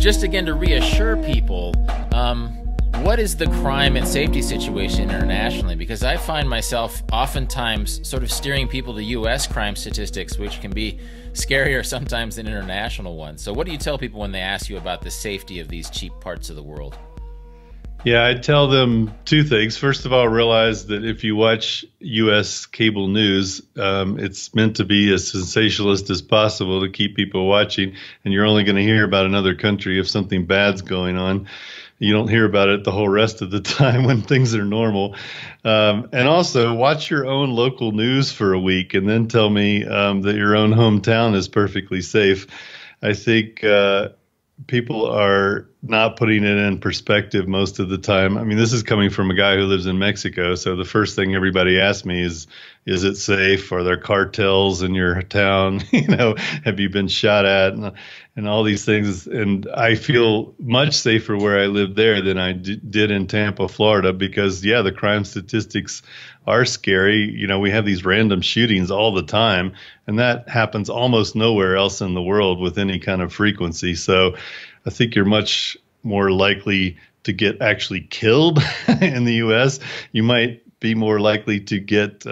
just again to reassure people, what is the crime and safety situation internationally? Because I find myself oftentimes sort of steering people to U.S. crime statistics, which can be scarier sometimes than international ones. So what do you tell people when they ask you about the safety of these cheap parts of the world? Yeah, I tell them two things. First of all, realize that if you watch U.S. cable news, it's meant to be as sensationalist as possible to keep people watching, and you're only going to hear about another country if something bad's going on. You don't hear about it the whole rest of the time when things are normal. And also watch your own local news for a week and then tell me that your own hometown is perfectly safe. I think people are not putting it in perspective most of the time. I mean, this is coming from a guy who lives in Mexico. So the first thing everybody asks me is it safe? Are there cartels in your town? Have you been shot at? And all these things. And I feel much safer where I live there than I did in Tampa, Florida, because, yeah, the crime statistics are scary. We have these random shootings all the time, and that happens almost nowhere else in the world with any kind of frequency. So I think you're much more likely to get actually killed in the U.S. You might be more likely to get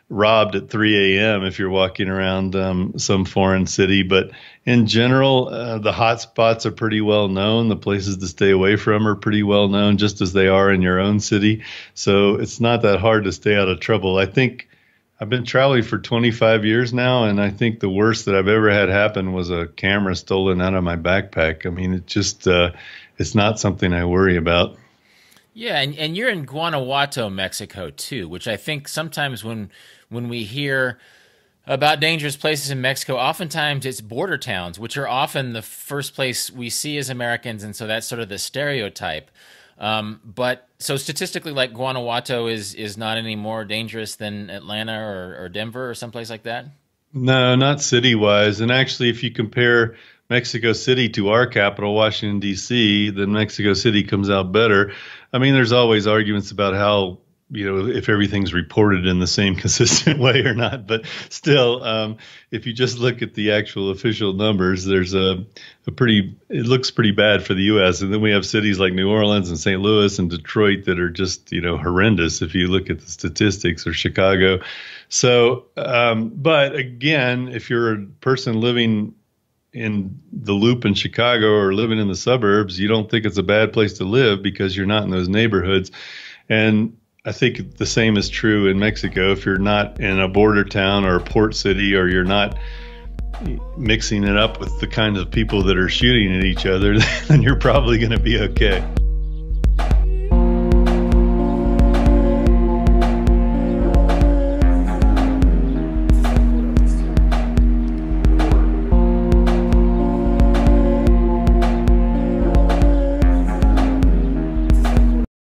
robbed at 3 a.m. if you're walking around some foreign city. But in general, the hot spots are pretty well known. The places to stay away from are pretty well known, just as they are in your own city. So it's not that hard to stay out of trouble. I think I've been traveling for 25 years now, and I think the worst that I've ever had happen was a camera stolen out of my backpack. I mean, it just it's not something I worry about. Yeah, and you're in Guanajuato, Mexico, too, which I think sometimes when we hear about dangerous places in Mexico, oftentimes it's border towns, which are often the first place we see as Americans, and so that's sort of the stereotype. But so statistically, like Guanajuato is not any more dangerous than Atlanta or Denver or someplace like that? No, not city-wise. And actually, if you compare Mexico City to our capital, Washington, D.C., then Mexico City comes out better. I mean, there's always arguments about how, if everything's reported in the same consistent way or not. But still, if you just look at the actual official numbers, there's it looks pretty bad for the U.S. And then we have cities like New Orleans and St. Louis and Detroit that are just, horrendous if you look at the statistics, or Chicago. So, but again, if you're a person living in the Loop in Chicago or living in the suburbs, you don't think it's a bad place to live because you're not in those neighborhoods. And I think the same is true in Mexico. If you're not in a border town or a port city, or you're not mixing it up with the kinds of people that are shooting at each other, then you're probably going to be okay.